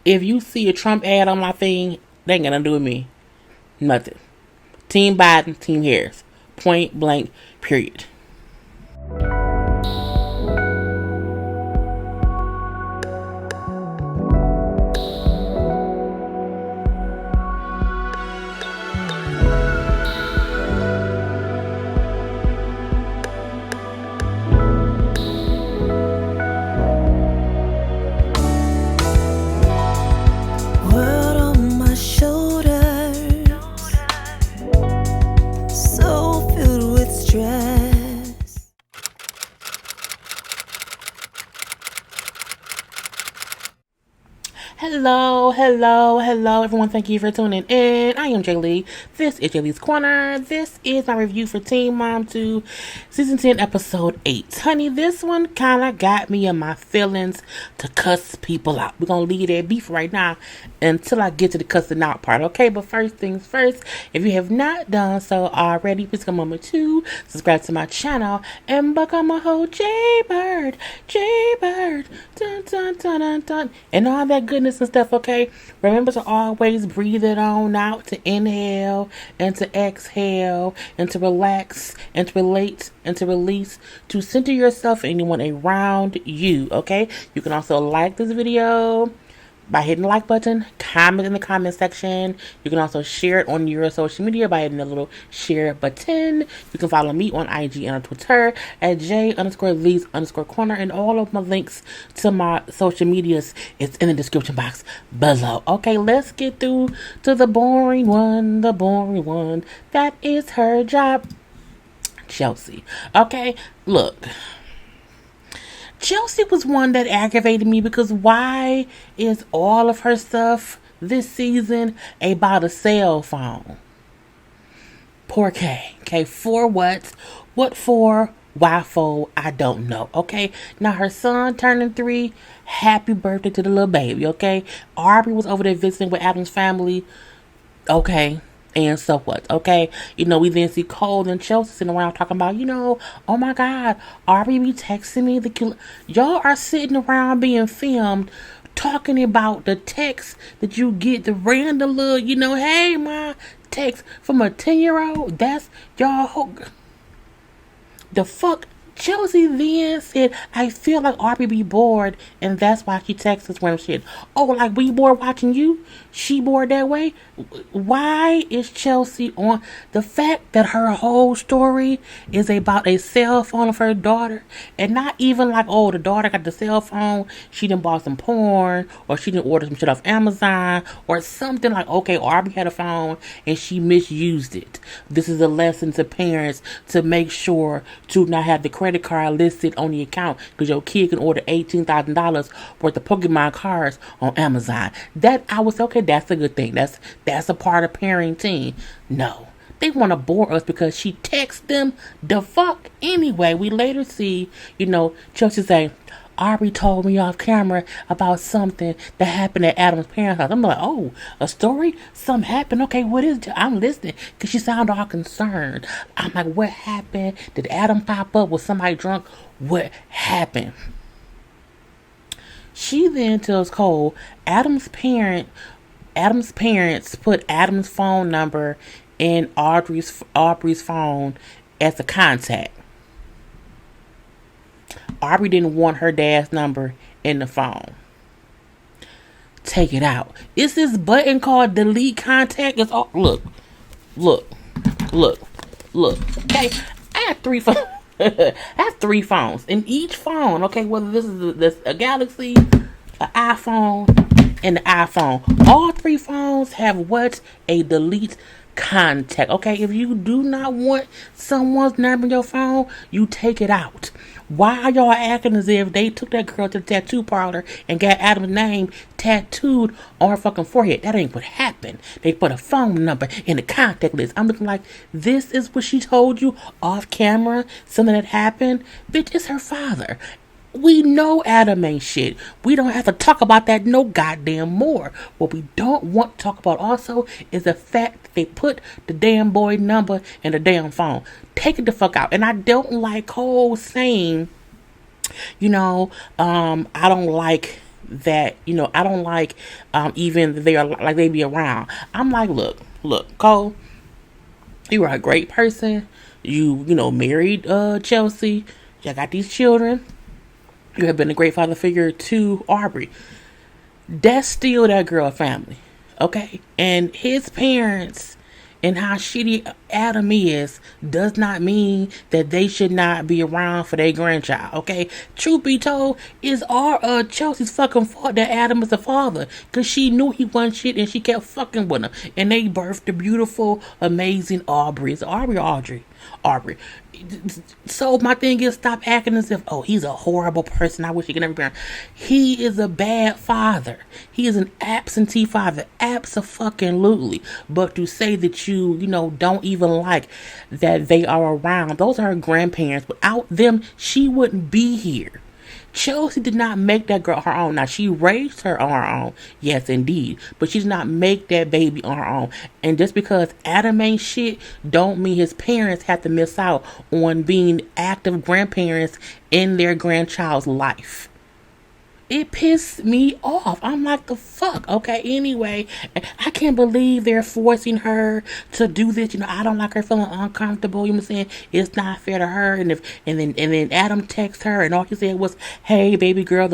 If you see a Trump ad on my thing, they ain't got nothing to do with me. Nothing. Team Biden, Team Harris. Point blank, period. World on my shoulders, so filled with stress. Hello, everyone. Thank you for tuning in. I am JayLee. This is JLeesCorner. This is my review for Teen Mom 2, Season 10, Episode 8. Honey, this one kind of got me in my feelings to cuss people out. We're going to leave that beef right now until I get to the cussing out part, okay? But first things first, if you have not done so already, please come over to subscribe to my channel and become a whole JayBird, dun, dun, dun, dun, dun, and all that goodness and stuff, okay? Remember to always breathe it on out, to inhale and to exhale and to relax and to relate and to release, to center yourself and anyone around you, okay? You can also like this video by hitting the like button, comment in the comment section. You can also share it on your social media by hitting the little share button. You can follow me on IG and on Twitter at J_Lees_Corner, and all of my links to my social medias is in the description box below. Okay, let's get through to the boring one. That is her job, Chelsea. Okay, look. Chelsea was one that aggravated me because why is all of her stuff this season about a cell phone? Poor K. Okay, for what? What for? Why for? I don't know. Okay, now her son turning 3. Happy birthday to the little baby. Okay, Aubrey was over there visiting with Adam's family. Okay. And so what? Okay. We then see Cole and Chelsea sitting around talking about, oh my God, Aubrey be texting me. Y'all are sitting around being filmed talking about the text that you get, the random little, hey, my text from a 10-year-old. That's y'all. The fuck? Chelsea then said, I feel like Aubrey be bored, and that's why she texts us random shit. Oh, like we bored watching you? She bored that way? Why is Chelsea on the fact that her whole story is about a cell phone of her daughter, and not even like, oh, the daughter got the cell phone, she done bought some porn, or she done order some shit off Amazon, or something like, okay, Aubrey had a phone and she misused it. This is a lesson to parents to make sure to not have the credit card listed on the account, because your kid can order $18,000 worth of Pokemon cards on Amazon. That I was okay, that's a good thing. That's a part of parenting. No. They want to bore us because she texts them the fuck anyway. We later see, Chelsea say, Aubrey told me off camera about something that happened at Adam's parents' house. I'm like, oh, a story? Something happened? Okay, what is it? I'm listening, because she sounded all concerned. I'm like, what happened? Did Adam pop up? Was somebody drunk? What happened? She then tells Cole, Adam's parents put Adam's phone number in Aubrey's phone as a contact. Aubrey didn't want her dad's number in the phone. Take it out. It's this button called delete contact. It's all, look. Okay, I have 3 phones. I have 3 phones. In each phone, okay, whether this is a Galaxy, an iPhone, and the iPhone. All 3 phones have what? A delete contact. Okay, if you do not want someone's number in your phone, you take it out. Why are y'all acting as if they took that girl to the tattoo parlor and got Adam's name tattooed on her fucking forehead? That ain't what happened. They put a phone number in the contact list. I'm looking like, this is what she told you off camera? Something that happened? Bitch, it's her father. We know Adam ain't shit. We don't have to talk about that no goddamn more. What we don't want to talk about also is the fact that they put the damn boy number in the damn phone. Take it the fuck out. And I don't like Cole saying, I don't like that, I don't like, even they are like they be around. I'm like, look, Cole, you are a great person. You married Chelsea. You got these children. You have been a great father figure to Aubrey. That's still that girl family, okay? And his parents and how shitty Adam is does not mean that they should not be around for their grandchild, okay? Truth be told, it's all Chelsea's fucking fault that Adam is the father, because she knew he wasn't shit and she kept fucking with him. And they birthed the beautiful, amazing Aubrey. Is it Aubrey or Audrey? Aubrey. So my thing is, stop acting as if, oh, he's a horrible person, I wish he could never be around. He is a bad father. He is an absentee father. Abso-fucking-lutely. But to say that you don't even like that they are around, those are her grandparents. Without them, she wouldn't be here. Chelsea did not make that girl her own. Now, she raised her on her own. Yes, indeed. But she did not make that baby on her own. And just because Adam ain't shit, don't mean his parents have to miss out on being active grandparents in their grandchild's life. It pissed me off. I'm like, the fuck? Okay, anyway, I can't believe they're forcing her to do this. I don't like her feeling uncomfortable. You know what I'm saying? It's not fair to her. And then Adam texts her, and all she said was, "Hey, baby girl,"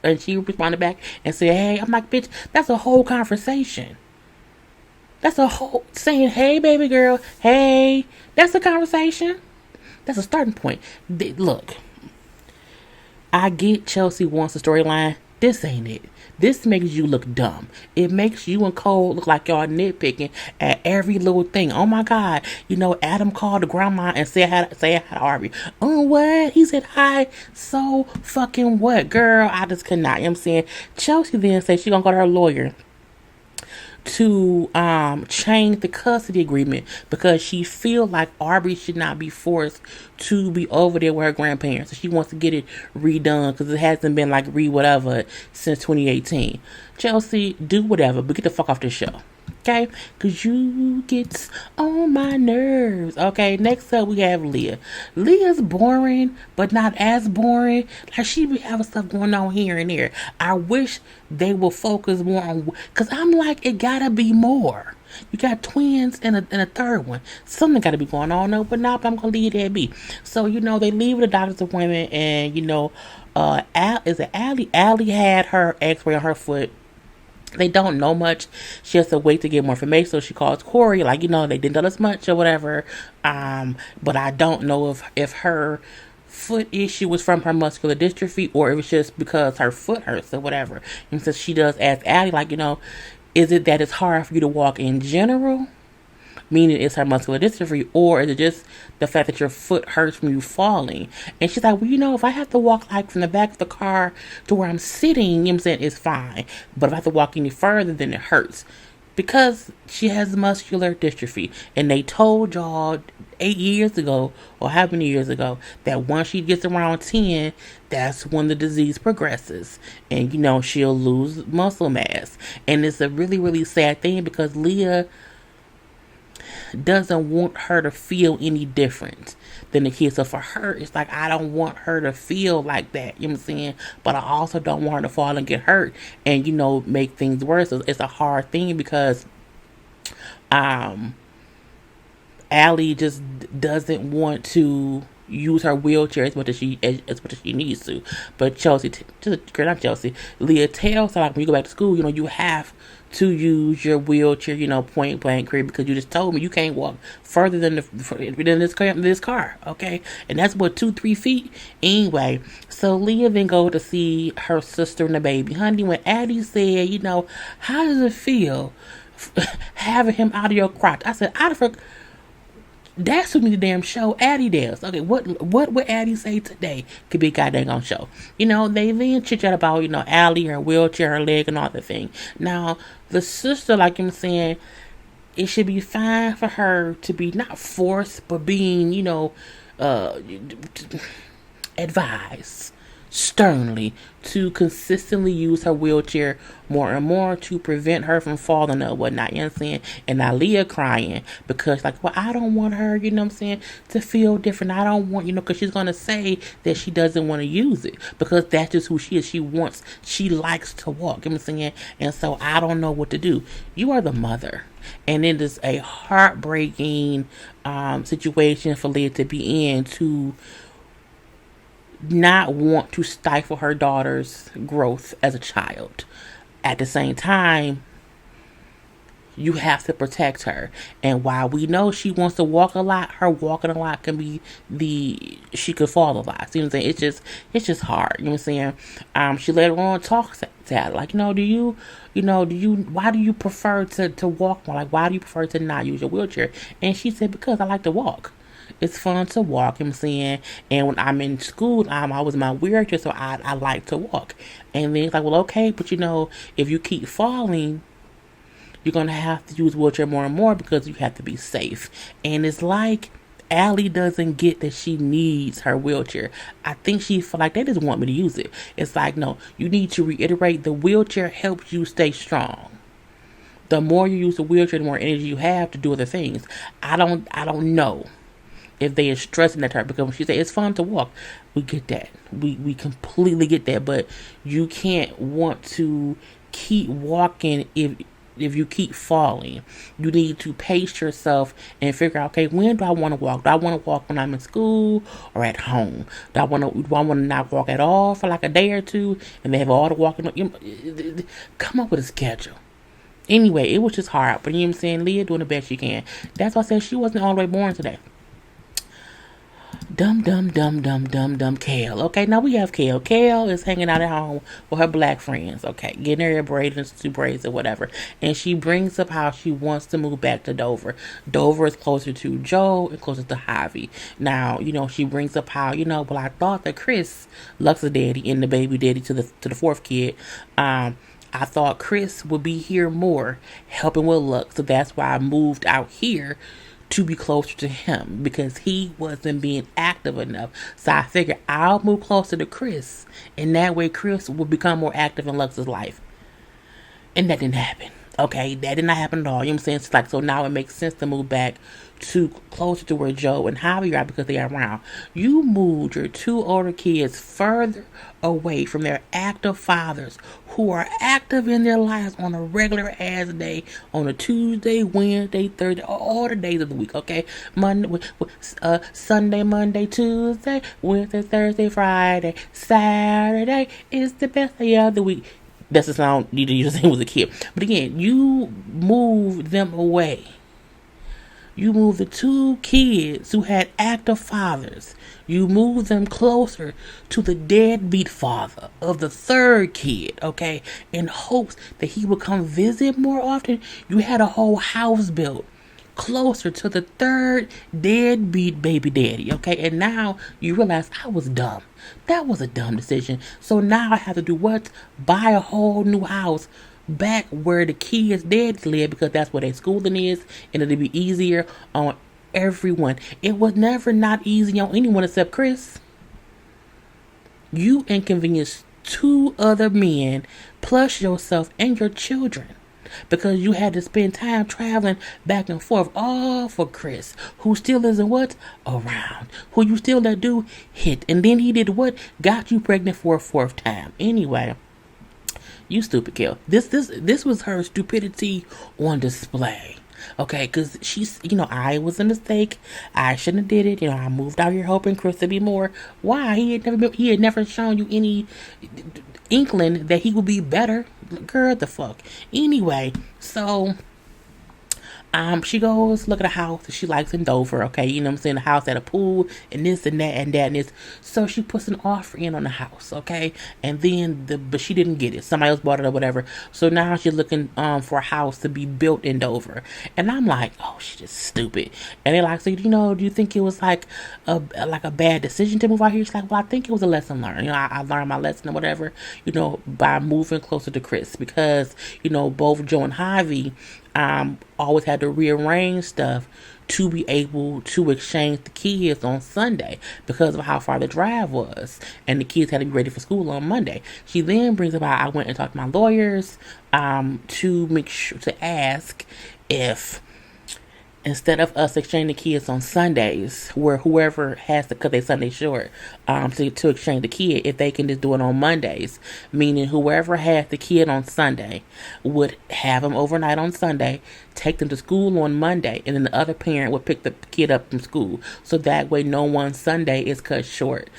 and she responded back and said, "Hey." I'm like, bitch, that's a whole conversation. That's a whole saying, "Hey, baby girl, hey." That's a conversation. That's a starting point. Look. I get Chelsea wants a storyline. This ain't it. This makes you look dumb. It makes you and Cole look like y'all nitpicking at every little thing. Oh my God. Adam called the grandma and said hi to Aubrey. Oh, what? He said hi. So fucking what? Girl, I just could not. You know what I'm saying? Chelsea then said she gonna go to her lawyer to change the custody agreement because she feel like Aubrey should not be forced to be over there with her grandparents. So she wants to get it redone because it hasn't been like whatever since 2018. Chelsea, do whatever, but get the fuck off this show. Okay? Because you get on my nerves. Okay? Next up, we have Leah. Leah's boring, but not as boring. Like, she be having stuff going on here and there. I wish they will focus more on... Because I'm like, it gotta be more. You got twins and a third one. Something got to be going on, though. But I'm going to leave that be. So, they leave the doctor's appointment. And, is it Allie? Allie had her x-ray on her foot. They don't know much. She has to wait to get more information. So she calls Corey. Like, they didn't tell us much or whatever. But I don't know if her foot issue was from her muscular dystrophy or it was just because her foot hurts or whatever. And so she does ask Allie, like, is it that it's hard for you to walk in general? Meaning it's her muscular dystrophy, or is it just the fact that your foot hurts from you falling? And she's like, well, if I have to walk like from the back of the car to where I'm sitting, it's fine. But if I have to walk any further, then it hurts. Because she has muscular dystrophy. And they told y'all 8 years ago, or how many years ago, that once she gets around 10, that's when the disease progresses. And, she'll lose muscle mass. And it's a really, really sad thing because Leah doesn't want her to feel any different than the kids. So for her, it's like, I don't want her to feel like that. You know what I'm saying? But I also don't want her to fall and get hurt and, make things worse. So it's a hard thing because Allie just doesn't want to use her wheelchair as much as she needs to. But Leah tells her, like, when you go back to school, you have to use your wheelchair, point blank, because you just told me you can't walk further than this car, okay? And that's what 2-3 feet anyway. So Leah then go to see her sister and the baby. Honey, when Addie said, how does it feel having him out of your crotch? I said, out of her. That's who need the damn show. Addie does. Okay, what would Addie say today? Could be a goddamn on show. They then chit chat about, Allie, her wheelchair, her leg, and all the thing. Now, the sister, like I'm saying, it should be fine for her to be not forced, but being, advised sternly to consistently use her wheelchair more and more to prevent her from falling or whatnot, you know what I'm saying? And now Leah crying because, like, well, I don't want her, you know what I'm saying, to feel different. I don't want, because she's going to say that she doesn't want to use it because that's just who she is. She likes to walk, you know what I'm saying? And so I don't know what to do. You are the mother. And it is a heartbreaking situation for Leah to be in, to not want to stifle her daughter's growth as a child. At the same time, you have to protect her. And while we know she wants to walk a lot, her walking a lot can be she could fall a lot. See what I'm saying? It's just hard. You know what I'm saying? She later on talks to her, like, why do you prefer to walk more? Like, why do you prefer to not use your wheelchair? And she said, because I like to walk. It's fun to walk, you know what I'm saying? And when I'm in school, I'm always in my wheelchair, so I like to walk. And then it's like, well, okay, but if you keep falling, you're going to have to use wheelchair more and more because you have to be safe. And it's like Allie doesn't get that she needs her wheelchair. I think she feel like they just want me to use it. It's like, no, you need to reiterate the wheelchair helps you stay strong. The more you use the wheelchair, the more energy you have to do other things. I don't know if they are stressing at her, because when she said it's fun to walk, we get that. We completely get that. But you can't want to keep walking if you keep falling. You need to pace yourself and figure out, okay, when do I want to walk? Do I want to walk when I'm in school or at home? Do I want to not walk at all for like a day or two and they have all the walking? Come up with a schedule. Anyway, it was just hard. But you know what I'm saying? Leah doing the best she can. That's why I said she wasn't all the way born today. Dumb Kale. Okay, now we have Kale. Kale is hanging out at home with her black friends. Okay, getting her hair braided into braids or whatever. And she brings up how she wants to move back to Dover. Dover is closer to Joe and closer to Javi. Now, she brings up how, well, I thought that Chris, Lux's daddy and the baby daddy to the fourth kid, I thought Chris would be here more helping with Lux. So that's why I moved out here to be closer to him, because he wasn't being active enough. So I figured I'll move closer to Chris, and that way Chris will become more active in Lux's life. And that didn't happen. Okay, that did not happen at all. You know what I'm saying? It's like, so now it makes sense to move back to closer to where Joe and Javi are because they are around. You moved your two older kids further away from their active fathers who are active in their lives on a regular ass day, on a Tuesday, Wednesday, Thursday, all the days of the week. Okay, Sunday, Monday, Tuesday, Wednesday, Thursday, Friday, Saturday is the best day of the week. That's the sound you used to say was a kid. But again, you moved them away. You moved the two kids who had active fathers. You moved them closer to the deadbeat father of the third kid, okay? In hopes that he would come visit more often. You had a whole house built closer to the third deadbeat baby daddy, okay? And now you realize I was dumb. That was a dumb decision. So now I have to do what? Buy a whole new house back where the kids' dads live, because that's where their schooling is, and it'll be easier on everyone. It was never not easy on anyone except Chris. You inconvenienced two other men plus yourself and your children, because you had to spend time traveling back and forth, all for Chris, who still isn't what? Around. Who you still let do hit. And then he did what? Got you pregnant for a fourth time. Anyway, you stupid Kel. This was her stupidity on display. Okay, because she's, I was a mistake. I shouldn't have did it. I moved out here hoping Chris to be more. Why? He had never shown you any inkling that he would be better. Girl, the fuck. Anyway, so she goes look at a house that she likes in Dover, okay? You know what I'm saying? The house at a pool and this and that and that and this. So she puts an offer in on the house, okay? And then but she didn't get it. Somebody else bought it or whatever. So now she's looking for a house to be built in Dover. And I'm like, oh, she's just stupid. And they're like, so do you think it was like a bad decision to move out here? She's like, well, I think it was a lesson learned. I learned my lesson or whatever, by moving closer to Chris, because both Joe and Javi always had to rearrange stuff to be able to exchange the kids on Sunday because of how far the drive was. And the kids had to be ready for school on Monday. She then brings about, I went and talked to my lawyers to make sure to ask if, instead of us exchanging the kids on Sundays, where whoever has to cut their Sunday short to exchange the kid, if they can just do it on Mondays, meaning whoever has the kid on Sunday would have them overnight on Sunday, take them to school on Monday, and then the other parent would pick the kid up from school. So that way no one Sunday is cut short,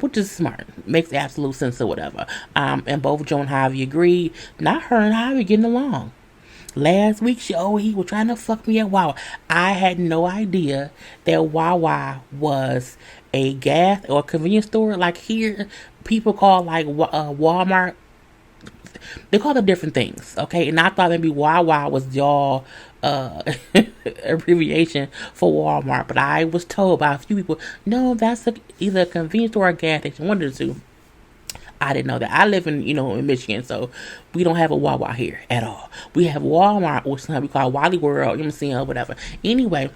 which is smart. Makes absolute sense or whatever. And both Joe and Javi agreed. Not her and Javi getting along. Last week, he was trying to fuck me at Wawa. I had no idea that Wawa was a gas or convenience store. Like here, people call like Walmart. They call them different things, okay? And I thought maybe Wawa was y'all abbreviation for Walmart. But I was told by a few people, no, that's either a convenience store or a gas station. One of the two. I didn't know that. I live in Michigan, so we don't have a Wawa here at all. We have Walmart, or something we call Wally World, you know what I'm saying, or whatever. Anyway,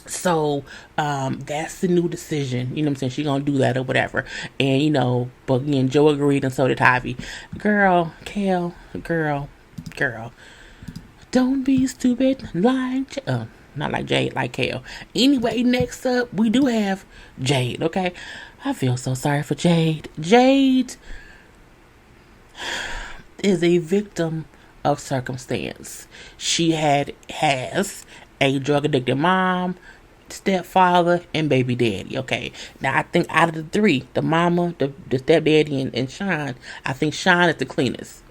so that's the new decision, you know what I'm saying. She gonna do that or whatever. And but again, Joe agreed, and so did Javi. Girl, don't be stupid like not like Jade, like Kale. Anyway, next up we do have Jade. Okay, I feel so sorry for Jade. Jade is a victim of circumstance. She has a drug addicted mom, stepfather, and baby daddy. Okay, now I think out of the three, the mama, the stepdaddy, and Sean, I think Sean is the cleanest.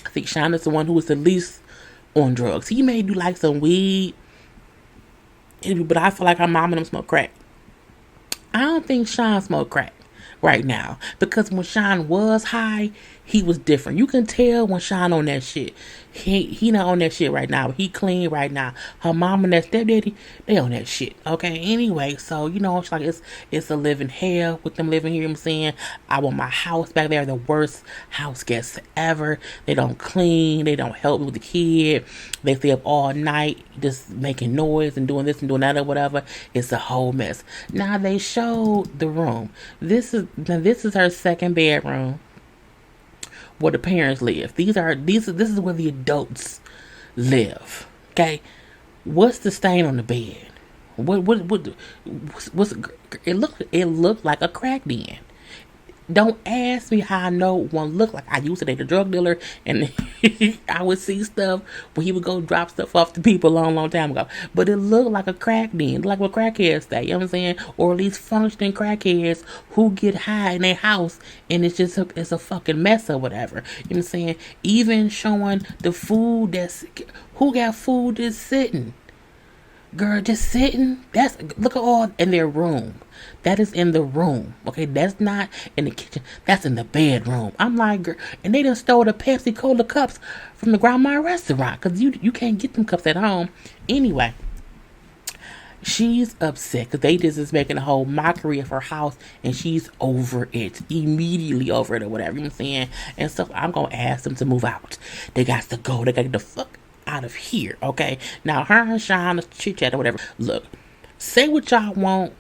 I think Sean is the one who is the least on drugs. He may do like some weed, but I feel like her mom and them smoke crack. I don't think Sean smoked crack right now, because when Sean was high, he was different. You can tell when Sean on that shit. He not on that shit right now. He clean right now. Her mom and that stepdaddy, they on that shit. Okay. Anyway, so it's like it's a living hell with them living here. You know what I'm saying, I want my house back there. The worst house guests ever. They don't clean. They don't help me with the kid. They stay up all night just making noise and doing this and doing that or whatever. It's a whole mess. Now they showed the room. This is her second bedroom where the parents live. This is where the adults live. Okay, what's the stain on the bed? What's it looked like a crack den. Don't ask me how I know one looked like. I used to date a drug dealer, and I would see stuff when he would go drop stuff off to people a long, long time ago. But it looked like a crack den, like what crackheads say, you know what I'm saying? Or at least functioning crackheads who get high in their house, and it's a fucking mess or whatever. You know what I'm saying? Even showing the food who got food just sitting. Girl, just sitting. Look at all in their room. That is in the room. Okay, that's not in the kitchen. That's in the bedroom. I'm like, girl, and they done stole the Pepsi Cola cups from the Grandma restaurant, because you can't get them cups at home. Anyway, she's upset because they just is making a whole mockery of her house, and she's over it, immediately over it or whatever, you know what I'm saying? And so I'm gonna ask them to move out. They got to go. They got to get the fuck out of here. Okay, now her and Sean chit chat or whatever. Look, say what y'all want.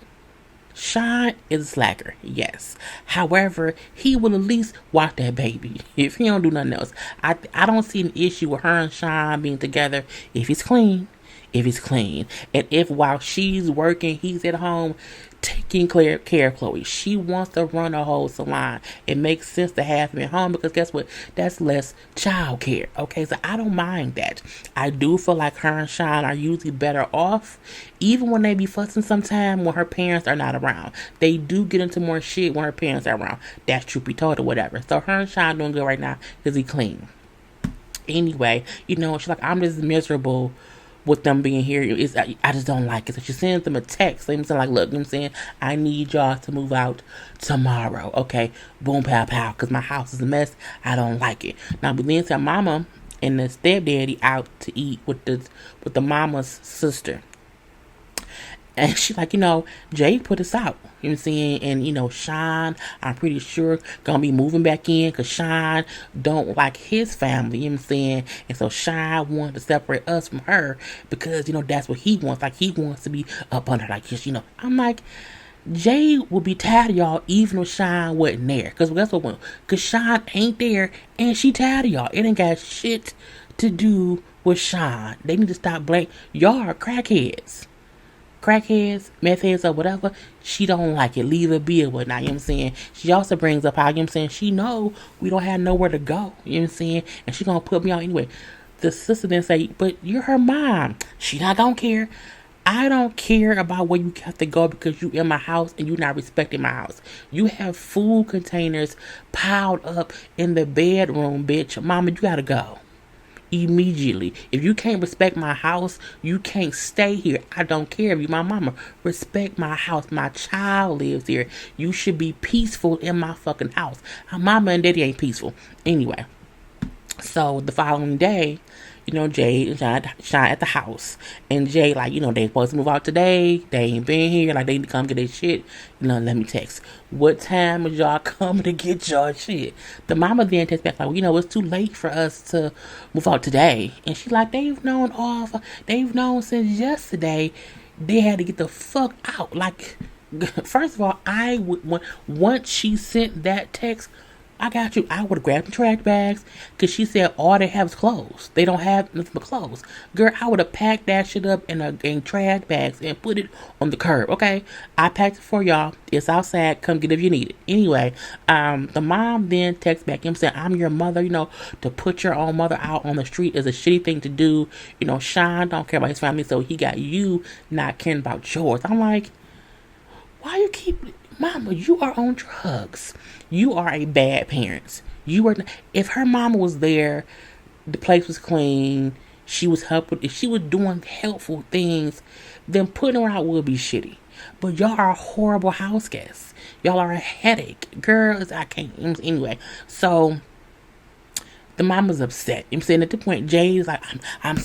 Sean is a slacker, yes. However, he will at least watch that baby if he don't do nothing else. I don't see an issue with her and Sean being together if he's clean. And if while she's working, he's at home taking care of Chloe. She wants to run a whole salon. It makes sense to have him at home, because guess what? That's less child care. Okay, so I don't mind that. I do feel like her and Sean are usually better off, even when they be fussing sometime when her parents are not around. They do get into more shit when her parents are around. That's truth be told or whatever. So her and Sean doing good right now because he clean. Anyway, she's like, I'm just miserable with them being here. I just don't like it. So she sends them a text. I'm saying, like, look, you know what I'm saying, I need y'all to move out tomorrow. Okay, boom, pow, pow, because my house is a mess. I don't like it. Now, we then send mama and the stepdaddy out to eat with the mama's sister. And she's like, Jay put us out. You know what I'm saying? And, Sean, I'm pretty sure, gonna be moving back in because Sean don't like his family. You know what I'm saying? And so Sean wanted to separate us from her because, that's what he wants. Like, he wants to be up under, like, just. I'm like, Jay will be tired of y'all even if Sean wasn't there. Because that's what, because Sean ain't there and she tired of y'all. It ain't got shit to do with Sean. They need to stop blaming. Y'all are crackheads, meth heads, or whatever. She don't like it. Leave it be or whatnot. You know what I'm saying? She also brings up how, you know what I'm saying, she know we don't have nowhere to go. You know what I'm saying? And she gonna put me on anyway. The sister then say, but you're her mom. She not gonna care. I don't care about where you have to go because you in my house and you not respecting my house. You have food containers piled up in the bedroom, bitch. Mama, you gotta go immediately. If you can't respect my house, you can't stay here. I don't care if you my mama. Respect my house. My child lives here. You should be peaceful in my fucking house. My mama and daddy ain't peaceful. Anyway, so the following day, Jay and Sean at the house. And Jay, like, they supposed to move out today. They ain't been here. Like, they need to come get their shit. Let me text. What time is y'all coming to get y'all shit? The mama then texts back, like, it's too late for us to move out today. And she's like, they've known since yesterday they had to get the fuck out. Like, first of all, once she sent that text, I got you. I would have grabbed the trash bags because she said all they have is clothes. They don't have nothing but clothes. Girl, I would have packed that shit up in trash bags and put it on the curb. Okay, I packed it for y'all. It's outside. Come get it if you need it. Anyway, the mom then texts back and said, "I'm your mother. To put your own mother out on the street is a shitty thing to do. Sean don't care about his family, so he got you not caring about yours." I'm like, why you keep... Mama, you are on drugs. You are a bad parent. If her mama was there, the place was clean, she was helping, if she was doing helpful things, then putting her out would be shitty. But y'all are horrible house guests. Y'all are a headache. Girls, I can't. Anyway, so the mama's upset. I'm saying at the point, Jay's like, I'm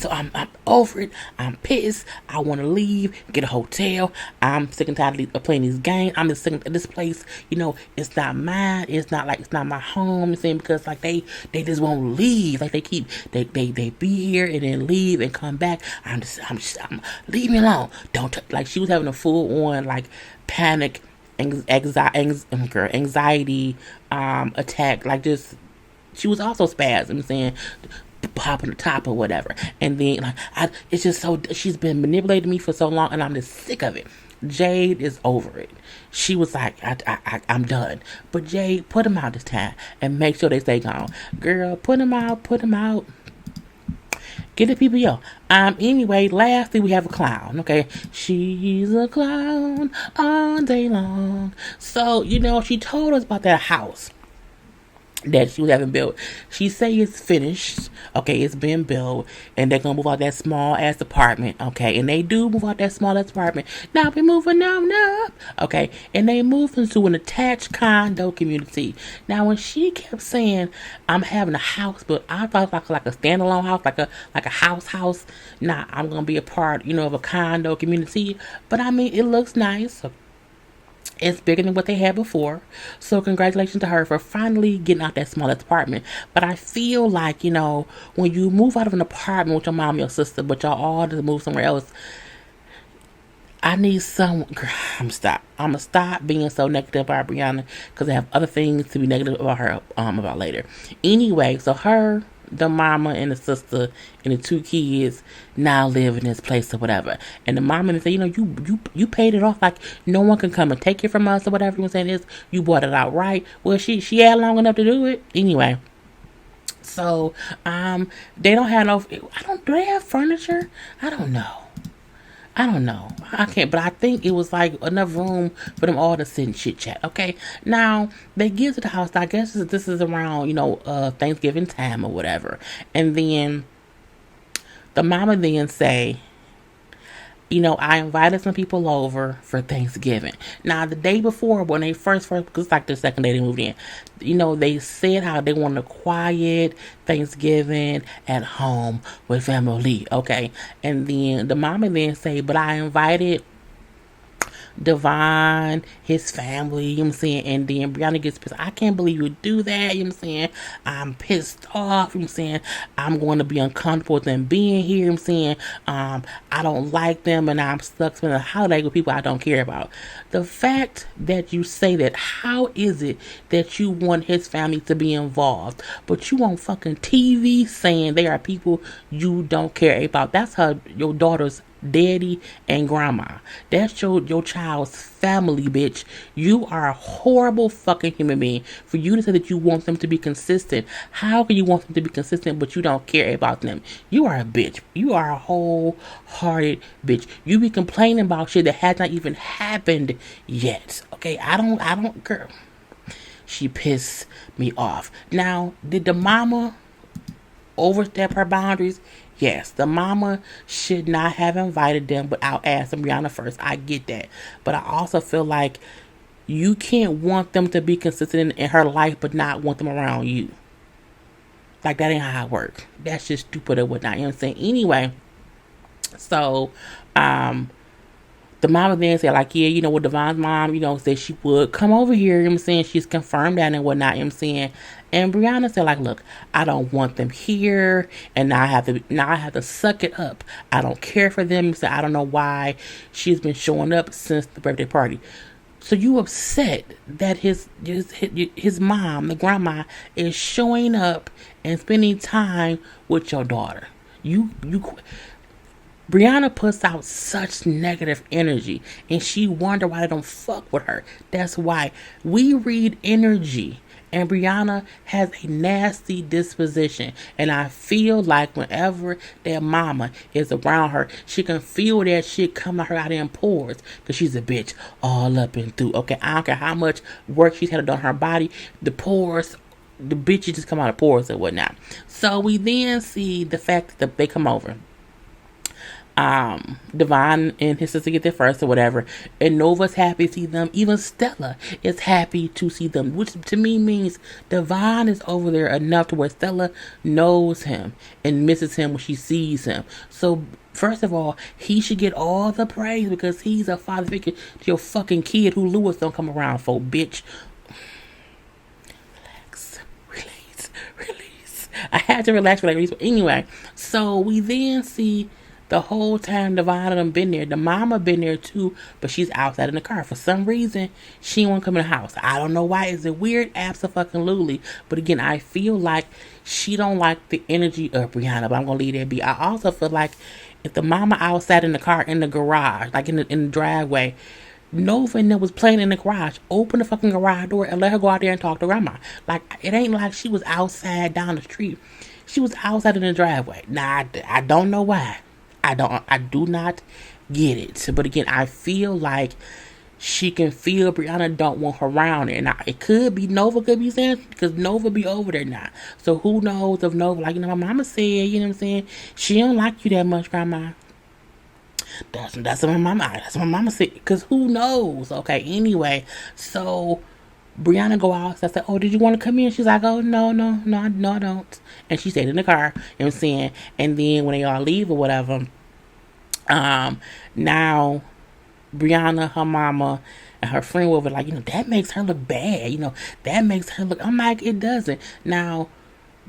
over it. I'm pissed. I want to leave, get a hotel. I'm sick and tired of playing these games. I'm just sick of this place. It's not mine. It's not my home. I'm saying because like they just won't leave. Like they be here and then leave and come back. I'm leave me alone. Don't like she was having a full on like panic, anxiety, attack. Like just. She was also spaz. I'm saying, popping the top or whatever. And then, it's just so, she's been manipulating me for so long and I'm just sick of it. Jade is over it. She was like, I'm done. But Jade, put them out this time and make sure they stay gone. Girl, put them out. Get the people, yo. Anyway, lastly, we have a clown, okay? She's a clown all day long. So, she told us about that house that she was having built. She say it's finished. Okay, it's been built. And they're gonna move out that small ass apartment. Okay, and they do move out that small ass apartment. Now we moving on up. Okay, and they moved into an attached condo community. Now when she kept saying I'm having a house, but I thought like a standalone house, like a house. Nah, I'm gonna be a part, of a condo community. But I mean, it looks nice. It's bigger than what they had before. So congratulations to her for finally getting out that smallest apartment. But I feel like, when you move out of an apartment with your mom and your sister, but y'all all to move somewhere else, I need some... I'm going to stop being so negative about Brianna because I have other things to be negative about her about later. Anyway, so her, the mama and the sister and the two kids now live in this place or whatever. And the mama say, you paid it off, like no one can come and take it from us or whatever. You saying is you bought it out, right? Well, she had long enough to do it anyway. So they don't have no... do they have furniture? I don't know. I can't, but I think it was like enough room for them all to sit and chit chat. Okay. Now they get to the house. I guess this is around, Thanksgiving time or whatever. And then the mama then say, I invited some people over for Thanksgiving. Now, the day before, when they first, because it's like the second day they moved in, they said how they wanted a quiet Thanksgiving at home with family, okay? And then the mama then say, but I invited Devon, his family, you know what I'm saying? And then Brianna gets pissed. I can't believe you would do that, you know what I'm saying? I'm pissed off, you know what I'm saying? I'm going to be uncomfortable with them being here, you know what I'm saying? I don't like them and I'm stuck spending a holiday with people I don't care about. The fact that you say that, how is it that you want his family to be involved, but you on fucking TV saying they are people you don't care about? That's your daughter's daddy and grandma. That's your child's family, bitch. You are a horrible fucking human being for you to say that you want them to be consistent. How can you want them to be consistent but you don't care about them? You are a bitch. You are a wholehearted bitch. You be complaining about shit that has not even happened yet. Okay, I don't girl. She pissed me off. Now, did the mama overstep her boundaries? Yes, the mama should not have invited them without asking Brianna first. I get that. But I also feel like you can't want them to be consistent in her life but not want them around you. Like, that ain't how it works. That's just stupid or whatnot. You know what I'm saying? Anyway, so, the mama then said, like, yeah, you know what, Devon's mom, you know, said she would come over here, you know what I'm saying? She's confirmed that and whatnot, you know what I'm saying? And Brianna said, like, look, I don't want them here, and now I have to suck it up. I don't care for them. So I don't know why she's been showing up since the birthday party. So you upset that his mom, the grandma, is showing up and spending time with your daughter. Brianna puts out such negative energy, and she wonder why they don't fuck with her. That's why we read energy, and Brianna has a nasty disposition, and I feel like whenever that mama is around her, she can feel that shit coming her out in pores, because she's a bitch all up and through. Okay, I don't care how much work she's had done on her body, the pores, the bitches just come out of pores and whatnot. So we then see the fact that they come over. Devon and his sister get there first or whatever, and Nova's happy to see them. Even Stella is happy to see them, which to me means Devon is over there enough to where Stella knows him and misses him when she sees him. So first of all, he should get all the praise because he's a father figure to your fucking kid who Lewis don't come around for, bitch. Release. I had to relax. But anyway, so we then see the whole time Devon and them been there. The mama been there too, but she's outside in the car. For some reason, she won't come in the house. I don't know why. It's a weird abso-fucking-lutely. But again, I feel like she don't like the energy of Brianna, but I'm going to leave that be. I also feel like if the mama outside in the car, in the garage, like in the driveway, Nova and them was playing in the garage. Open the fucking garage door and let her go out there and talk to grandma. Like, it ain't like she was outside down the street. She was outside in the driveway. Now, I don't know why. I do not get it. But again, I feel like she can feel Brianna don't want her around there. Now, it could be Nova could be saying, because Nova be over there now. So who knows if Nova, like, you know, my mama said, you know what I'm saying? She don't like you that much, grandma. That's what my mama said. Because who knows? Okay, anyway. So Brianna go out. So I said, oh, did you want to come in? She's like, oh, no, I don't. And she stayed in the car, you know what I'm saying? And then when they all leave or whatever, now Brianna, her mama, and her friend were like, you know, that makes her look bad. You know, that makes her look, I'm like, it doesn't. Now,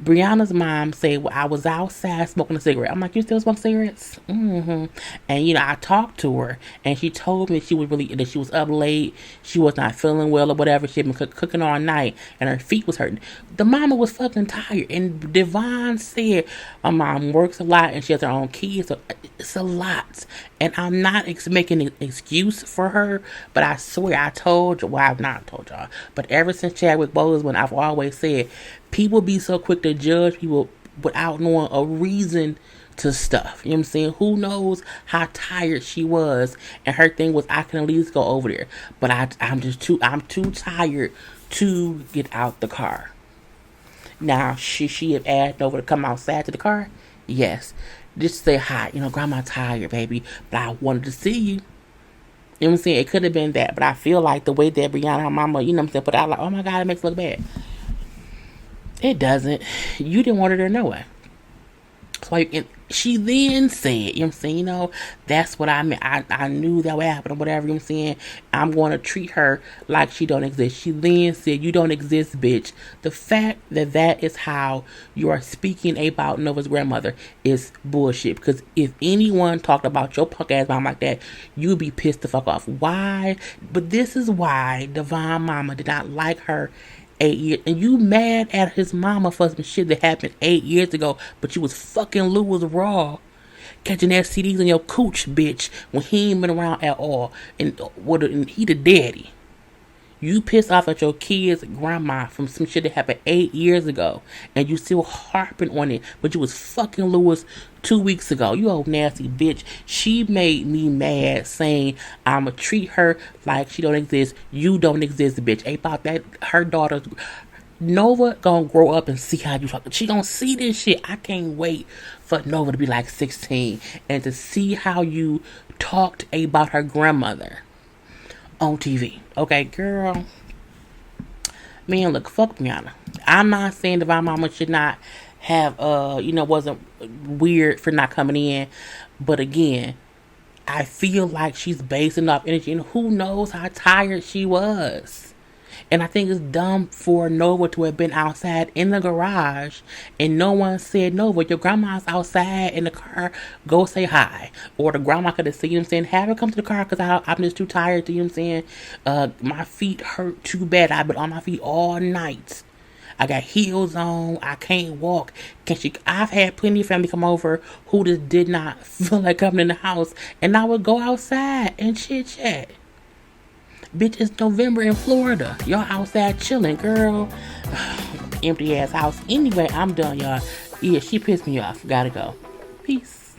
Brianna's mom said, well, I was outside smoking a cigarette. I'm like, you still smoke cigarettes? Mm-hmm. And, you know, I talked to her, and she told me that she was up late, she was not feeling well or whatever. She had been cooking all night, and her feet was hurting. The mama was fucking tired, and Devon said, my mom works a lot, and she has her own kids, so it's a lot. And I'm not making an excuse for her, but I swear I told you, well, I've not told y'all, but ever since Chadwick Boseman, I've always said, people be so quick to judge people without knowing a reason to stuff. You know what I'm saying? Who knows how tired she was, and her thing was, I can at least go over there, but I'm too tired to get out the car. Now, she had asked Nova to come outside to the car. Yes. Just say hi. You know, grandma tired, baby, but I wanted to see you. You know what I'm saying? It could have been that, but I feel like the way that Brianna, her mama, you know what I'm saying, put out like, oh my God, it makes it look bad. It doesn't. You didn't want her there no way. So That's why, and she then said, you know what I'm saying, you know, that's what I meant. I knew that would happen or whatever, you know what I'm saying. I'm going to treat her like she don't exist. She then said, you don't exist, bitch. The fact that that is how you are speaking about Nova's grandmother is bullshit. Because if anyone talked about your punk ass mom like that, you'd be pissed the fuck off. Why? But this is why Devon mama did not like her 8 years, and you mad at his mama for some shit that happened 8 years ago, but you was fucking Lewis raw, catching STDs in your cooch, bitch, when he ain't been around at all, and he the daddy. You pissed off at your kid's grandma from some shit that happened 8 years ago, and you still harping on it, but you was fucking Lewis 2 weeks ago. You old nasty bitch. She made me mad saying I'ma treat her like she don't exist. You don't exist, bitch. About that, her daughter's Nova gonna grow up and see how you talk. She gonna see this shit. I can't wait for Nova to be like 16 and to see how you talked about her grandmother on TV. Okay, girl. Man, look, fuck Brianna. I'm not saying Divine Mama should not have, wasn't weird for not coming in. But again, I feel like she's basing off energy, and who knows how tired she was. And I think it's dumb for Nova to have been outside in the garage and no one said, Nova, your grandma's outside in the car, go say hi. Or the grandma could have seen him saying, have her come to the car because I'm just too tired to, you know what I'm saying? My feet hurt too bad. I've been on my feet all night. I got heels on. I can't walk. I've had plenty of family come over who just did not feel like coming in the house. And I would go outside and chit chat. Bitch, it's November in Florida. Y'all outside chilling, girl. Empty ass house. Anyway, I'm done, y'all. Yeah, she pissed me off. Gotta go. Peace.